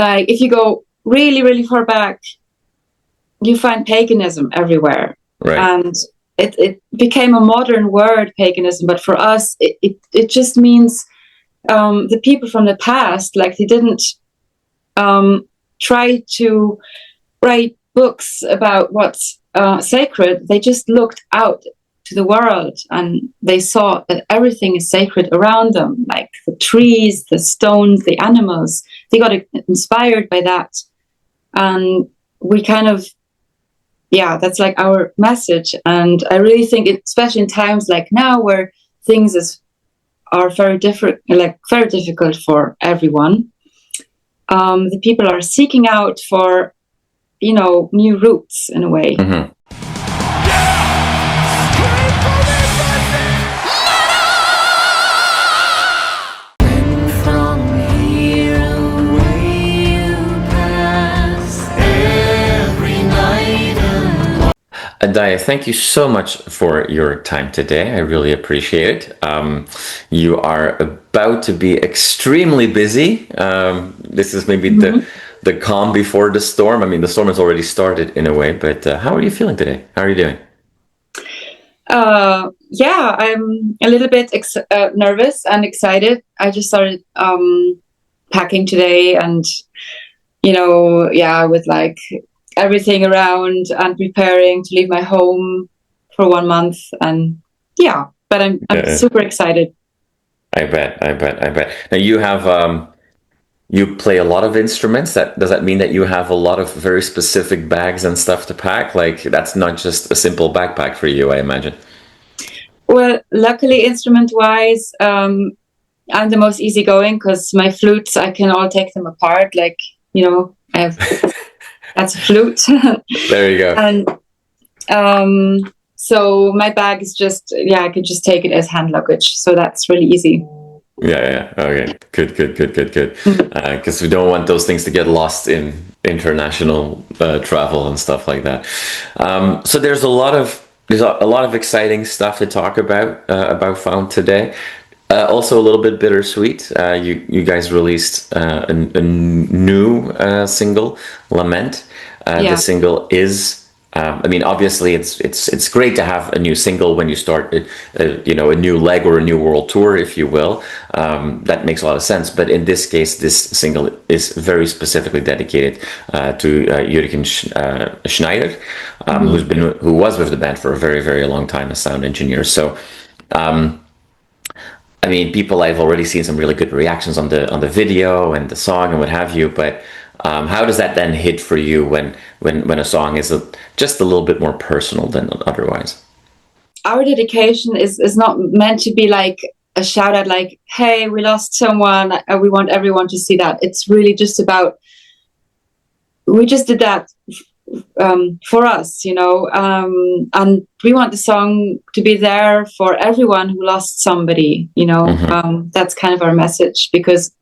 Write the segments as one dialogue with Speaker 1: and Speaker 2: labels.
Speaker 1: like if you go really, really far back, you find paganism everywhere.
Speaker 2: Right.
Speaker 1: And it became a modern word, paganism, but for us, it just means the people from the past, like they didn't try to write books about what's sacred. They just looked out to the world and they saw that everything is sacred around them, like the trees, the stones, the animals. They got inspired by that. And we kind of, that's like our message. And I really think, especially in times like now where things are very different, like very difficult for everyone, the people are seeking out for, new roots in a way.
Speaker 2: Mm-hmm. Adaya, thank you so much for your time today. I really appreciate it. You are about to be extremely busy. This is maybe the calm before the storm. I mean, the storm has already started in a way, but how are you feeling today? How are you doing?
Speaker 1: I'm a little bit nervous and excited. I just started packing today and, with like everything around and preparing to leave my home for 1 month. And but I'm super excited.
Speaker 2: I bet. Now you have, you play a lot of instruments. Does that mean that you have a lot of very specific bags and stuff to pack? Like that's not just a simple backpack for you, I imagine.
Speaker 1: Well, luckily instrument-wise, I'm the most easygoing because my flutes, I can all take them apart. Like, I have... That's a flute.
Speaker 2: There you go.
Speaker 1: And so my bag is just, I could just take it as hand luggage. So that's really easy.
Speaker 2: Yeah. Okay. Good. Because we don't want those things to get lost in international travel and stuff like that. So there's a lot of exciting stuff to talk about Faun today. Also a little bit bittersweet. You guys released a new single, Lament. The single is, obviously it's great to have a new single when you start a new leg or a new world tour, if you will. That makes a lot of sense. But in this case, this single is very specifically dedicated to Jürgen Schneider, who was with the band for a very, very long time as sound engineer. So. People, I've already seen some really good reactions on the video and the song and what have you. But how does that then hit for you when a song is just a little bit more personal than otherwise?
Speaker 1: Our dedication is not meant to be like a shout out, like, "Hey, we lost someone. We want everyone to see that." It's really just about. We just did that for us, and we want the song to be there for everyone who lost somebody, that's kind of our message, because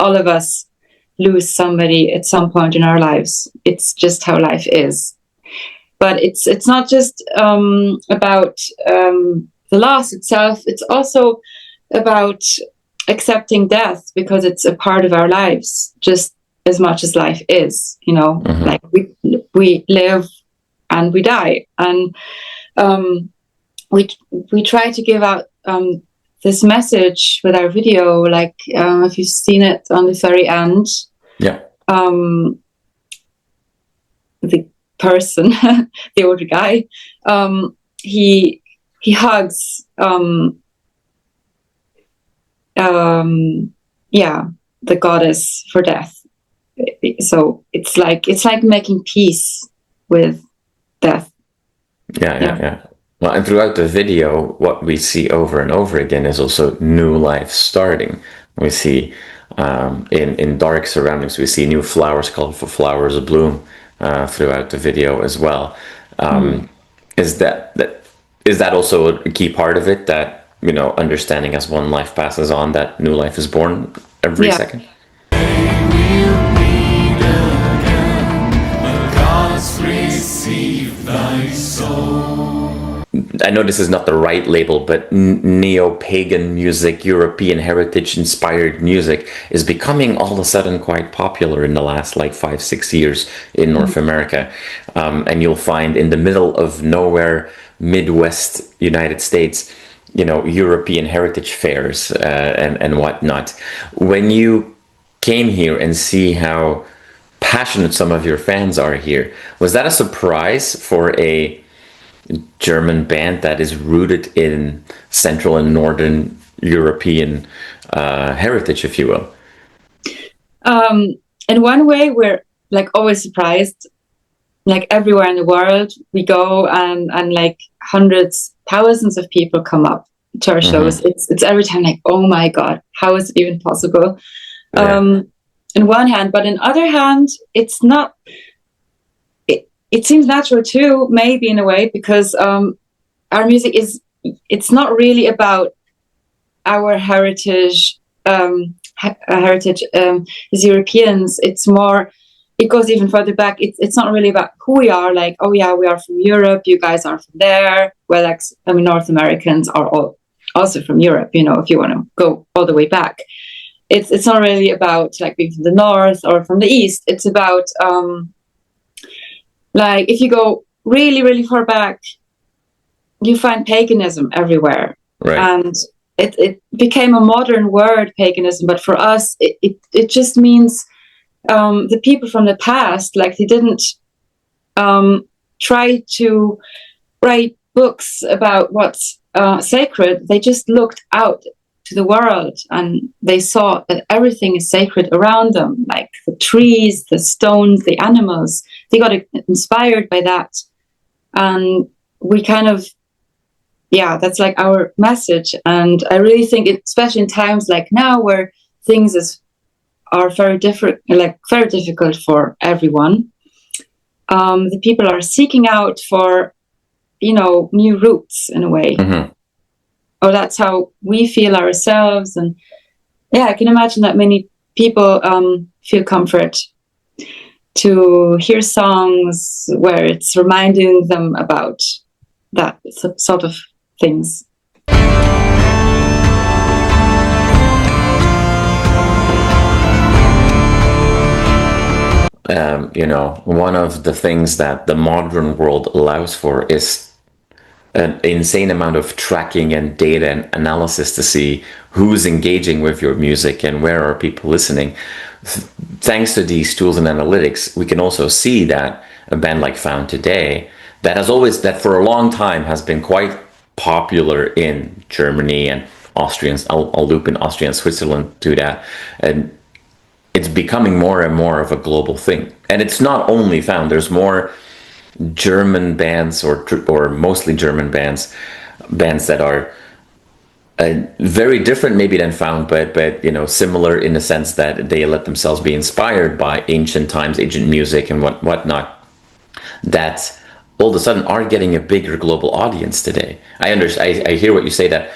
Speaker 1: all of us lose somebody at some point in our lives. It's just how life is. But it's not just about the loss itself. It's also about accepting death, because it's a part of our lives, just as much as life is, like we live and we die, and we try to give out this message with our video, like if you've seen it on the very end, the person, the older guy, he hugs the goddess for death. So it's like making peace with death.
Speaker 2: Yeah. Well, and throughout the video, what we see over and over again is also new life starting. We see in dark surroundings, we see new flowers, colorful flowers bloom throughout the video as well. Is that also a key part of it, that understanding as one life passes on, that new life is born every second? I know this is not the right label, but neo-pagan music, European heritage-inspired music is becoming all of a sudden quite popular in the last like 5-6 years in North America. And you'll find in the middle of nowhere, Midwest United States, you know, European heritage fairs and whatnot. When you came here and see how passionate some of your fans are here, was that a surprise for a German band that is rooted in Central and Northern European heritage, if you will?
Speaker 1: In one way, we're like always surprised. Like everywhere in the world we go, and like hundreds, thousands of people come up to our shows. It's every time like, oh my god, how is it even possible? In one hand, but in other hand, it's not. It seems natural too, maybe in a way, because our music it's not really about our heritage. Heritage as Europeans. It's more. It goes even further back. It's not really about who we are. Like, oh yeah, we are from Europe. You guys are from there. Well, like, I mean, North Americans are all also from Europe. You know, if you want to go all the way back, it's not really about like being from the north or from the east. It's about like if you go really, really far back, you find paganism everywhere,
Speaker 2: right? And
Speaker 1: it became a modern word, paganism. But for us, it just means. The people from the past, like they didn't try to write books about what's sacred. They just looked out to the world and they saw that everything is sacred around them, like the trees, the stones, the animals. They got inspired by that. And we kind of, that's like our message. And I really think, especially in times like now where things are very different, like very difficult for everyone. The people are seeking out for, you know, new roots in a way. Or that's how we feel ourselves. And I can imagine that many people feel comfort to hear songs where it's reminding them about that sort of things.
Speaker 2: You know, one of the things that the modern world allows for is an insane amount of tracking and data and analysis to see who's engaging with your music and where are people listening. Thanks to these tools and analytics, we can also see that a band like Faun today, that for a long time has been quite popular in Germany and Austria. I'll loop in Austria and Switzerland to that. And it's becoming more and more of a global thing. And it's not only Faun. There's more German bands or mostly German bands that are very different maybe than Faun, but you know, similar in the sense that they let themselves be inspired by ancient times, ancient music and whatnot, that all of a sudden are getting a bigger global audience today. I understand. I hear what you say, that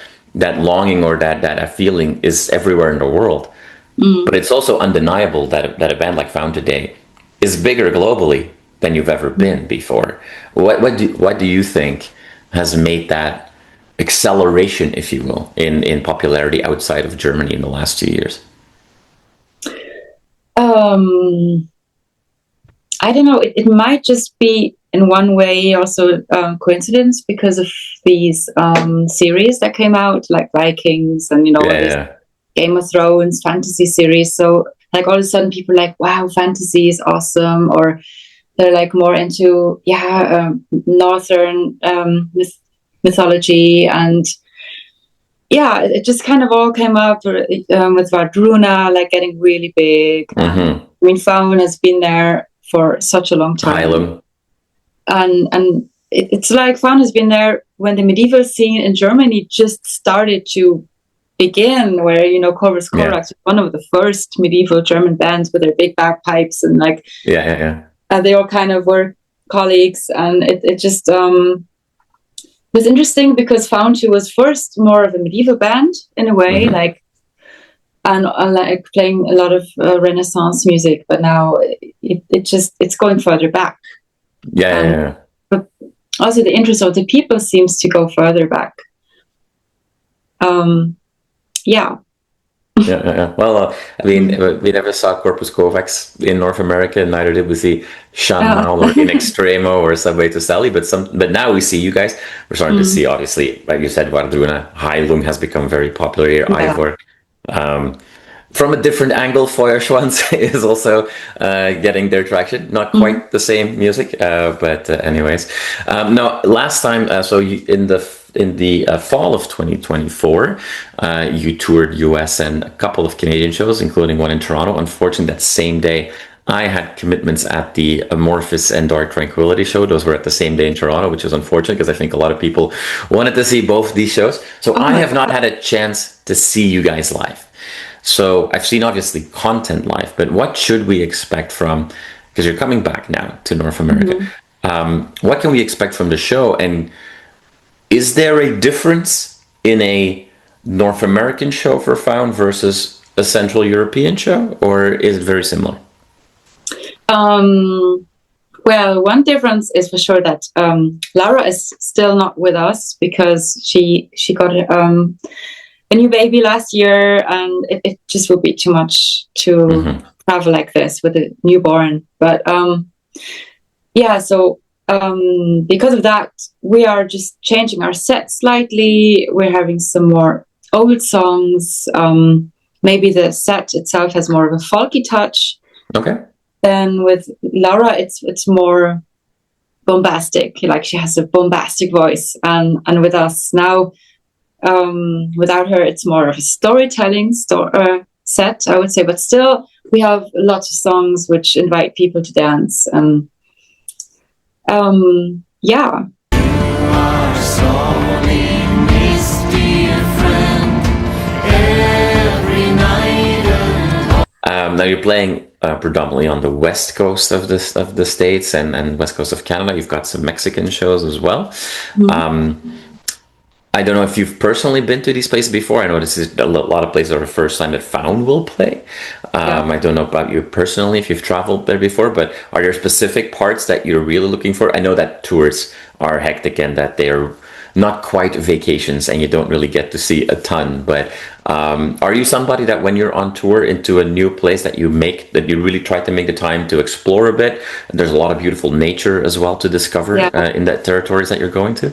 Speaker 2: longing or that feeling is everywhere in the world. But it's also undeniable that a band like Faun today is bigger globally than you've ever been before. What do you think has made that acceleration, if you will, in popularity outside of Germany in the last 2 years?
Speaker 1: I don't know. It might just be in one way also coincidence because of these series that came out, like Vikings and, you know, Game of Thrones fantasy series. So like all of a sudden people are like, wow, fantasy is awesome. Or they're like more into northern mythology. And it just kind of all came up with Vardruna like getting really big. I mean, Faun has been there for such a long time. And it's like Faun has been there when the medieval scene in Germany just started to begin, where, you know, Corvus Corax was one of the first medieval German bands with their big bagpipes and like they all kind of were colleagues, and it just was interesting because Faun was first more of a medieval band in a way, like like playing a lot of Renaissance music, but now it's going further back. But also the interest of the people seems to go further back. Yeah.
Speaker 2: Yeah. Well, I mean, we never saw Corpus Covax in North America, neither did we see Sean Mal or In Extremo or Subway to Sally. But now we see you guys. We're starting to see, obviously, like you said, Vardruna, Heilung has become very popular here. Ivor. From a different angle, Feuerschwanz is also getting their traction. Not quite the same music, but anyways. No, last time, so in the fall of 2024, you toured US and a couple of Canadian shows, including one in Toronto. Unfortunately, that same day, I had commitments at the Amorphous and Dark Tranquility show. Those were at the same day in Toronto, which is unfortunate because I think a lot of people wanted to see both these shows. So I have not had a chance to see you guys live. So I've seen obviously content live, but what should we expect from, because you're coming back now to North America, what can we expect from the show? And is there a difference in a North American show for Faun versus a Central European show, or is it very similar?
Speaker 1: Well, one difference is for sure that Laura is still not with us because she got a new baby last year, and it just would be too much to travel like this with a newborn. But yeah, so because of that, we are just changing our set slightly. We're having some more old songs. Maybe the set itself has more of a folky touch.
Speaker 2: Okay.
Speaker 1: Then with Laura, it's more bombastic. Like she has a bombastic voice, and with us now. Without her, it's more of a storytelling set, I would say, but still we have lots of songs which invite people to dance. And yeah.
Speaker 2: Now you're playing predominantly on the west coast of the States and west coast of Canada. You've got some Mexican shows as well. I don't know if you've personally been to these places before. I know this is a lot of places are the first time that Faun will play. I don't know about you personally, if you've traveled there before, but are there specific parts that you're really looking for? I know that tours are hectic and that they're not quite vacations and you don't really get to see a ton, but are you somebody that when you're on tour into a new place that you really try to make the time to explore a bit? There's a lot of beautiful nature as well to discover in that territories that you're going to?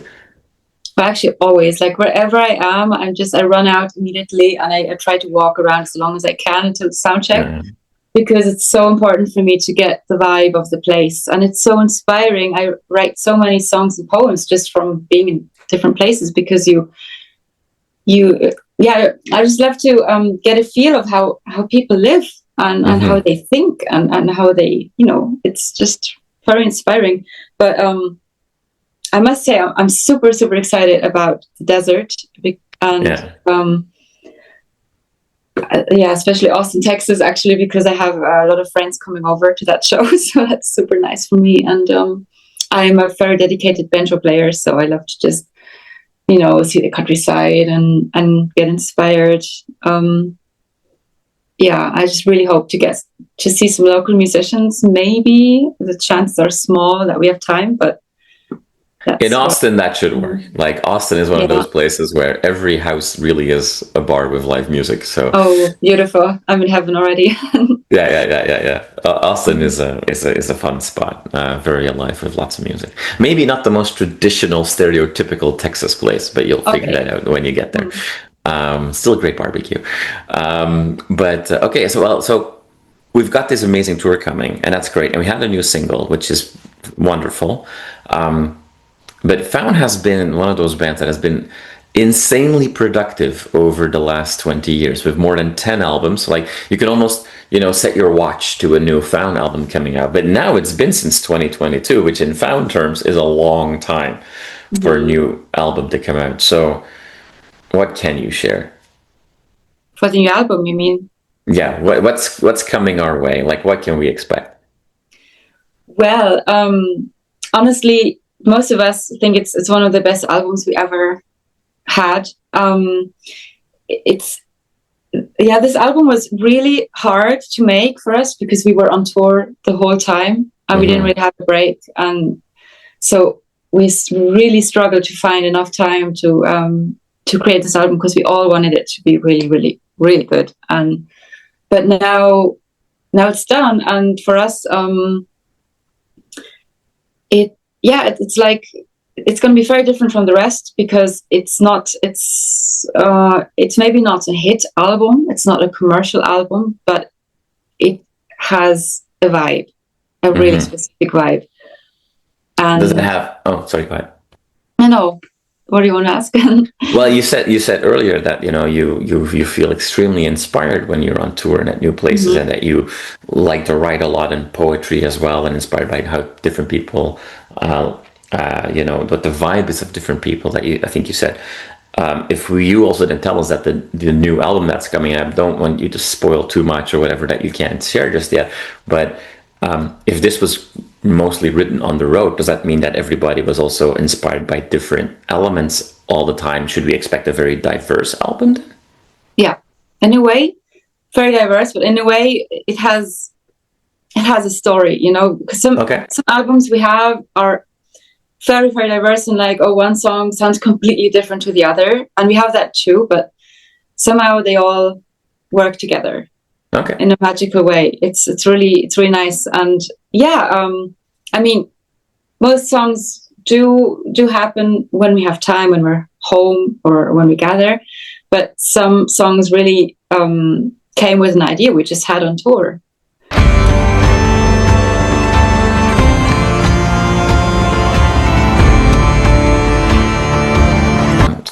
Speaker 1: Actually, always, like wherever I am, I run out immediately and I try to walk around as long as I can until the sound check, because it's so important for me to get the vibe of the place. And it's so inspiring. I write so many songs and poems just from being in different places, because I just love to get a feel of how people live and how they think and how they, it's just very inspiring. But I must say, I'm super, super excited about the desert, and especially Austin, Texas, actually, because I have a lot of friends coming over to that show, so that's super nice for me. And I'm a very dedicated banjo player, so I love to just, see the countryside and get inspired. I just really hope to get to see some local musicians. Maybe the chances are small that we have time, but in
Speaker 2: Austin, that should work. Like Austin is one of those places where every house really is a bar with live music. So
Speaker 1: beautiful! I'm in heaven already.
Speaker 2: Yeah. Austin is a fun spot. Very alive with lots of music. Maybe not the most traditional, stereotypical Texas place, but you'll figure that out when you get there. Still great barbecue. So we've got this amazing tour coming, and that's great. And we have a new single, which is wonderful. But Faun has been one of those bands that has been insanely productive over the last 20 years with more than 10 albums. Like you can almost, set your watch to a new Faun album coming out. But now it's been since 2022, which in Faun terms is a long time for a new album to come out. So what can you share?
Speaker 1: For the new album, you mean?
Speaker 2: Yeah. What's coming our way? Like, what can we expect?
Speaker 1: Well, honestly, most of us think it's one of the best albums we ever had. This album was really hard to make for us because we were on tour the whole time and we didn't really have a break. And so really struggled to find enough time to create this album, because we all wanted it to be really, really, really good. But now it's done, and for us, it's like it's going to be very different from the rest, because it's maybe not a hit album, it's not a commercial album, but it has a vibe, a really specific vibe. And
Speaker 2: does it have? Oh, sorry, go ahead.
Speaker 1: No, what do you want to ask?
Speaker 2: Well, you said earlier that you feel extremely inspired when you're on tour and at new places, and that you like to write a lot in poetry as well, and inspired by how different people, what the vibe is of different people. I think you said. If you also then tell us that the new album that's coming out, don't want you to spoil too much or whatever that you can't share just yet. But if this was mostly written on the road, does that mean that everybody was also inspired by different elements all the time? Should we expect a very diverse album then?
Speaker 1: Yeah, in a way, very diverse, but in a way, it has a story, because some albums we have are very, very diverse, and like, one song sounds completely different to the other, and we have that too, but somehow they all work together in a magical way. It's really nice. And I mean, most songs do happen when we have time, when we're home or when we gather, but some songs really came with an idea we just had on tour.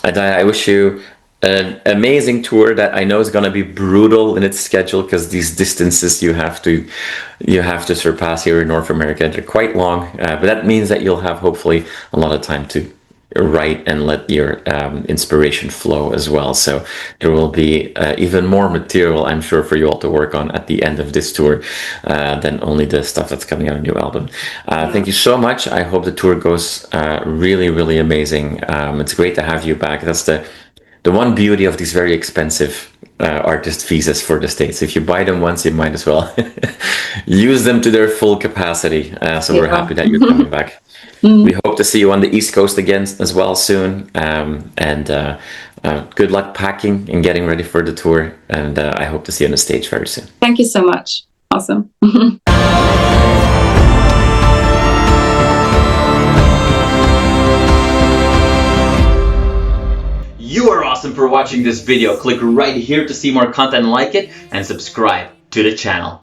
Speaker 2: Adaya, I wish you an amazing tour that I know is going to be brutal in its schedule, because these distances you have to surpass here in North America, they're quite long, but that means that you'll have hopefully a lot of time to write and let your inspiration flow as well. So there will be even more material, I'm sure, for you all to work on at the end of this tour than only the stuff that's coming out of a new album. Thank you so much. I hope the tour goes really, really amazing. It's great to have you back. That's the one beauty of these very expensive artist visas for the States. If you buy them once, you might as well use them to their full capacity. So we're happy that you're coming back. We hope to see you on the East Coast again as well soon. And good luck packing and getting ready for the tour. And I hope to see you on the stage very soon.
Speaker 1: Thank you so much. Awesome.
Speaker 3: You are awesome for watching this video. Click right here to see more content like it and subscribe to the channel.